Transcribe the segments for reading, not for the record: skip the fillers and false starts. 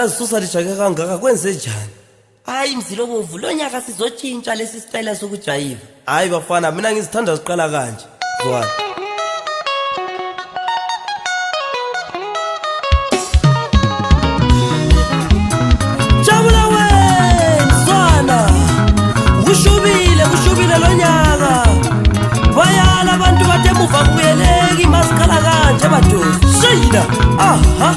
kudala zisusa lijake kangaka kwenze njani? Hayi Mzilobovu, lo nyaka sizotshintsha lesi style sokujayiva. Hayi bafana, mina ngizithanda ziqala kanje. Zwana. Jabula wena Zwana. Ushubile lo nyaka. Bayala abantu batemuva kuyeleki masikhala kanje madosi. Shayina. Aha.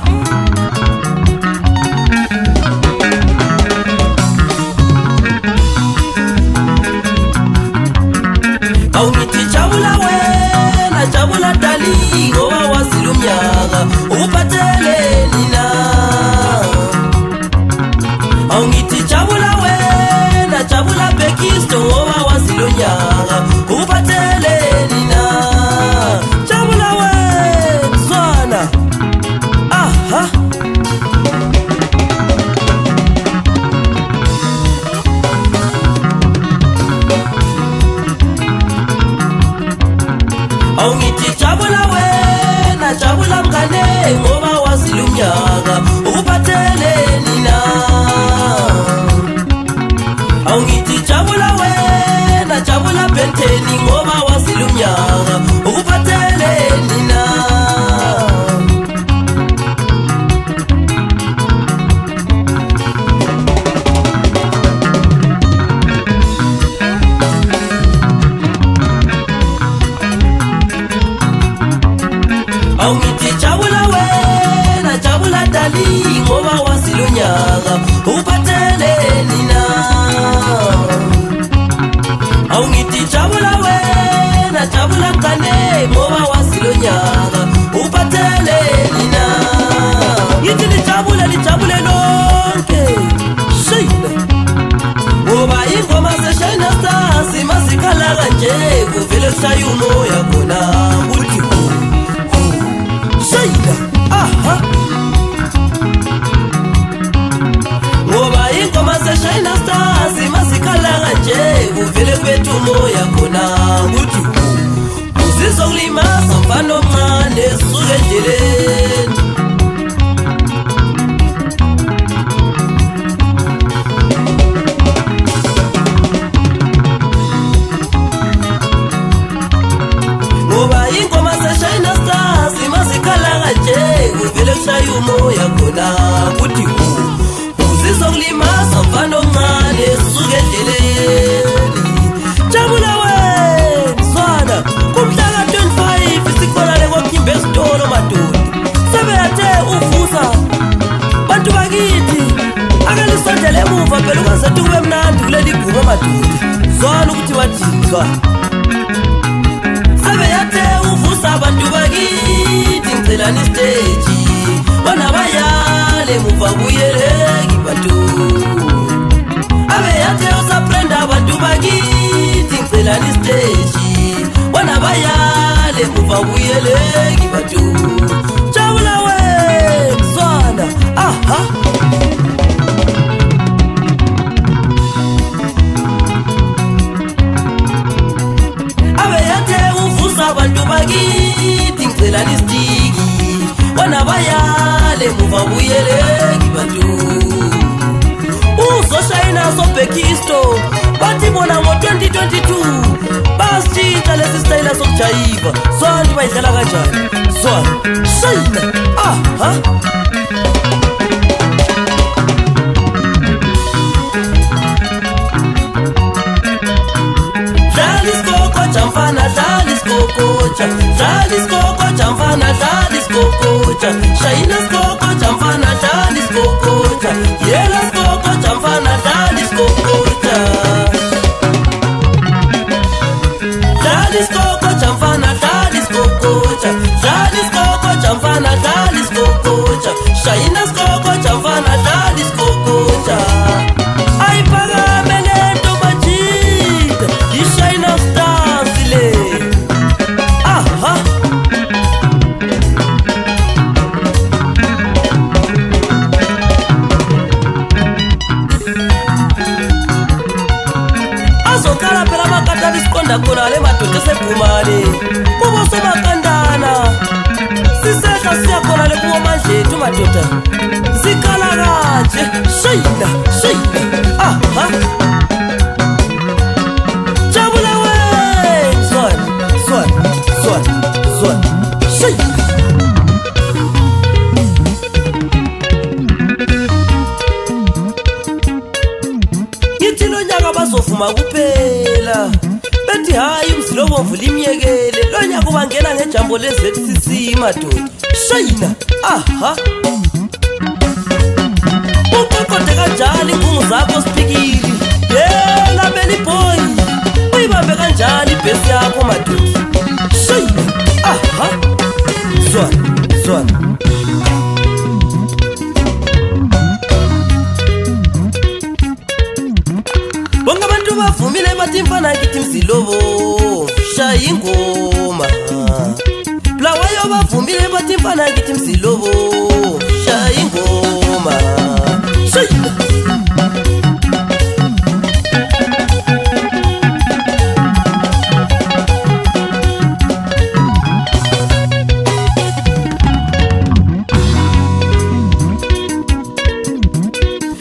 Awungithi jabula wena, jabula dali ngoba wazile umnyaka uphathele nina. Awungithi jabula wena, jabula Bekisto ngoba wazile umnyaka uphathele nina. Jabula wena Zwana. Aha. Awungithi jabula wena, jabula mngane ngoba wazile umnyaka uphathele nina. Awungithi jabula wena, jabula Benteni ngoba wazile umnyaka uphathele nina. Awungithi jabula wena, jabula dali ngoba wazile umnyaka uphathele nina. Awungithi jabula wena, jabula mngane ngoba wazile umnyaka uphathele nina. Yithi lijabule lonke. Shayina. Ngoba ingoma ze-Shayina Stars masikhala kanje kuvele kushaya umoya khona kuthi Shayina. Aha. Ngoba ingoma ze-Shayina Stars masikhala kanje kuvele kubetha umoya khona kuthi uzizokulimaza mfana omncane suke endleleni. Ngoba ingoma ze-Shayina Stars masikhala kanje kuvele kushaya umoya khona kuthi uzizokulimaza mfana omncane suke endleleni. Jabula wena Zwana. Kumhla ka-25 sikhonale kwaKhimba esitolo madoda. Sebeyathe uvusa bantu bakithi akalisondele emuva phela ukwazethu kube mnandi kuleli guma madoda. Zwana ukuthi wathini Zwana. Sebeyathe uvusa abantu bakithi ngicelani stage bona bayale emuva kuyeleki bantu. Abeyathe usaprenda abantu bakithi ngicelani stage bona bayale emuva kuyeleki bantu. Jabula wena Zwana. Aha. Abeyathe uvusa abantu bakithi ngicelani stage bona bayale emuva kuyeleki bantu. Uzoshayina soBekisto bathi bona ngo-2022 basitshintsha lesi style sokujayiva. Zwana bayidlala kanjani Zwana. Shayina. Aha. Dlala isikoko mfana, dlala isikoko, dlala isikoko mfana, dlala isikoko. Shayina isikoko mfana, dlala isikoko. Yela isikoko mfana, dlala isikoko. Dlala isikoko mfana, dlala isikoko. Dlala isikoko mfana, dlala isikoko. Shayina isikoko mfana, dlala isikoko. Ayiphakame lento bajida i-Shayina Stars le. Aha. Azokala phela amakatana isiqonda khona le madoda esebhumane kubo sobakandana. Sisehla siyakhona le kubo mandlethu madoda. Sikhala kanje shayina aha jabula we swan shayina ngithi lo nyaka bazovuma kuphela bethi hayi umzilobomvu limyekele lo nyaka ubangena ngejambo le-ZCC madoda shayina aha uqoqode kanjalo ingungu zakho sipikili yela meli boy uyibambe kanjalo ibhesi yakho madoda shayina aha zwana bonke abantu bavumile bathi mfana ngithi mzilobomvu shaya ingoma Blawayo bavumile bathi mfana ngithi mzilobomvu shaya ingoma shayina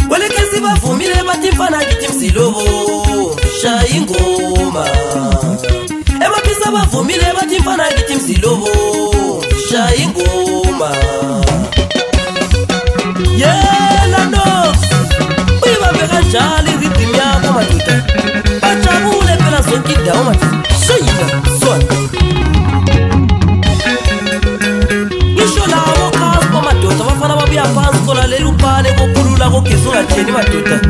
kwelekesi bavumile bathi mfana ngithi mzilobomvu shaya ingoma emapisa bavumile bathi mfana ngithi mzilobomvu shaya ingoma yela Nox uyibambe kanjalo irhythm yakho madoda bajabule phela zonke indawo madoda shayina swana ngisho lawo khaspo madoda bafana babuya phansi kolalela upane kokhulula kogesi ungatheni madoda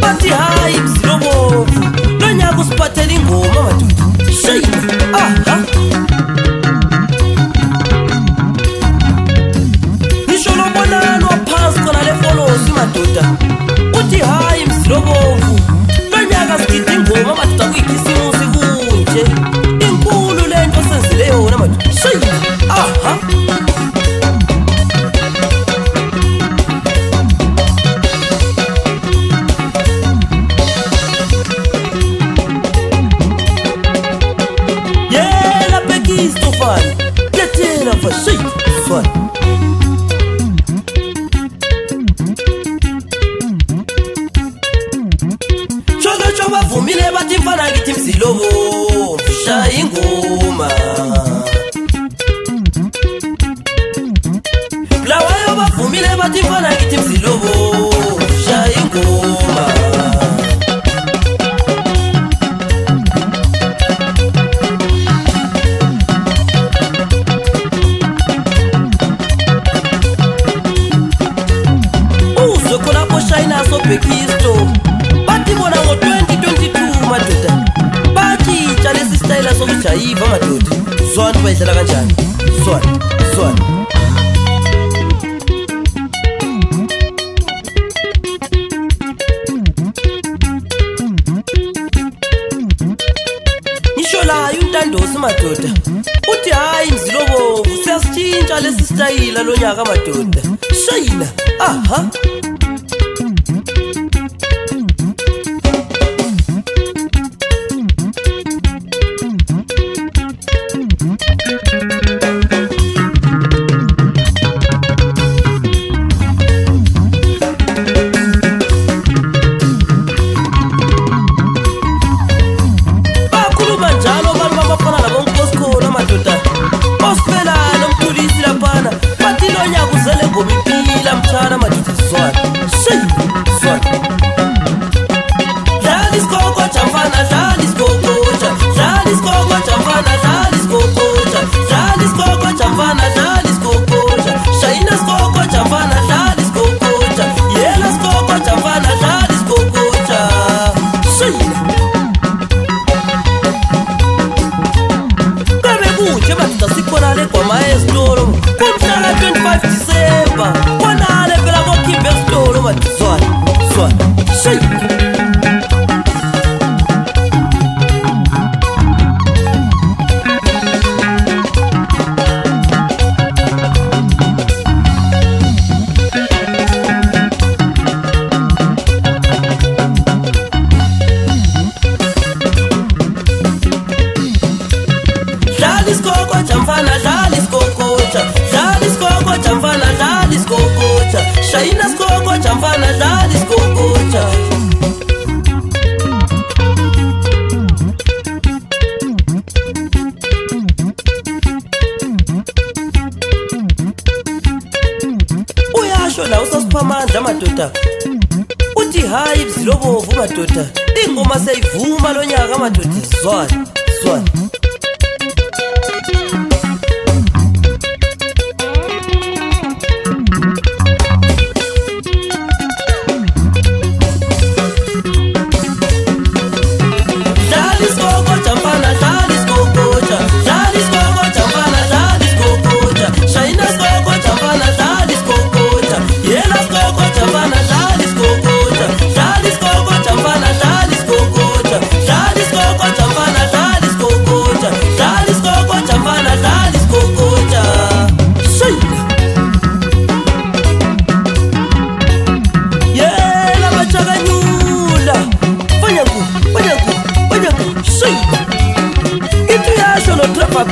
bathi hayi mzilobomvu lo nyaka usiphathela ingoma madoda shayina aha ngisho lobonano waphansi khona lefolosi madoda uthi hayi mzilobomvu lo nyaka sigida ingoma madoda kuyikhisimusi kunje inkulu lento senzile yona madoda shayina aha yela bekistofani yetena for shit fun Chocho bavumile bathi mfana ngithi mzilobomvu shaya ingoma Blawayo bavumile bathi mfana ngithi mzilobomvu shaya ingoma uzwe khonapho shayina sobhekisto bathi bona ngo-2022 madoda batshintsha lesi sitayela sokujayiva madoda zwana bayidlala kanjani zwana ngisho layo untandosi madoda uthi hayi mzilobomvu siyasitshintsha lesi sitayela lo nyaka madoda shayina aha bakhuluma njalo abantu babafana labonkosikhola madoda osifela nomthulisi laphana bathi lo nyaka uzele ngoma impila mtshana madoda zwana shayina dlala isikokotha mfana dlala isikokotha dlala isikokotha mfana dlala isikokotha dlala isikokotha mfana dlala isikokotha shayina isikokotha mfana dlala isikokotha yela isikokotha mfana dlala isikokotha shayina kabe kunje madoda sikhonale goma esitolo kumhlaka 25 Disemba khonale phela kokhimba esitolo madoda zwana shayina dlala isikokotha mfana dlala isikokotha dlala isikokotha mfana dlala isikokotha shayina isikokotha madoda uthi hayi Mzilobovu madoda ingoma seyivuma lo nyaka madoda zwana zwana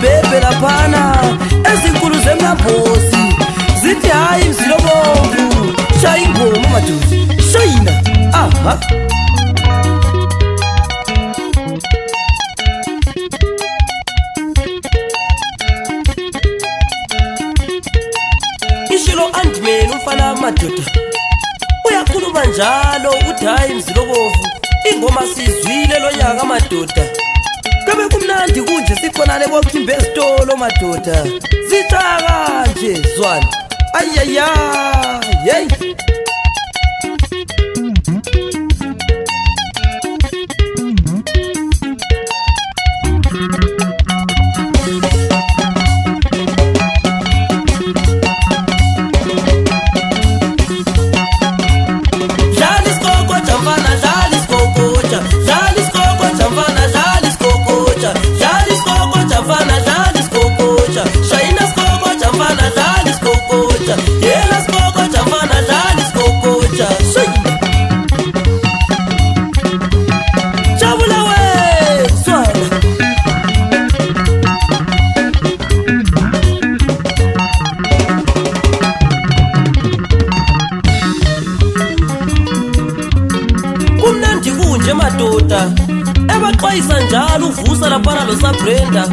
Bebe laphana ezinkulu zemlambosi zithi hayi Mzilobovu shaya ingoma madoda shayina aha ishilo andimeni umfana madoda uyakhuluma njalo uthi hayi Mzilobovu ingoma sizwile lo nyaka madoda Kabe kumnandi kunje sikhonale bokhimbe esitolo madoda zithaka nje zwana ayaya hey madoda ebaxwayisa njalo uvusa laphana lo Sabrenda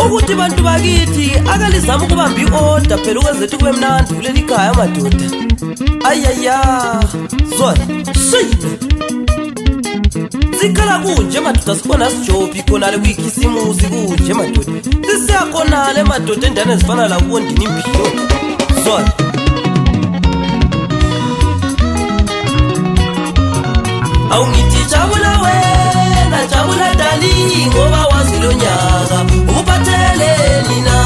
ukuthi bantu bakithi akalizama ukubamba iorder phela ukwenzethu kube mnandi kuleli khaya madoda ayaya zona shayina sikhala kunje madoda sibona sijobi khona le kuyikhisimusi kunje madoda sisiyakhonale madoda endane ezifana la kubondini impilo zona awungithi jabula wena jabula dali ngoba wazi lo nyaka uphathele nina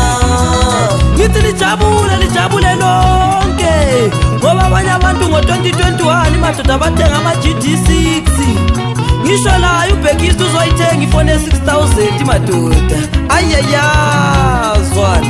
ngithi lijabule lonke ngoba abanye abantu ngo2021 madoda bathenga ama GT6 ngisho la ubhekisi uzoyithenga ifone 6000 madoda ayaya zwana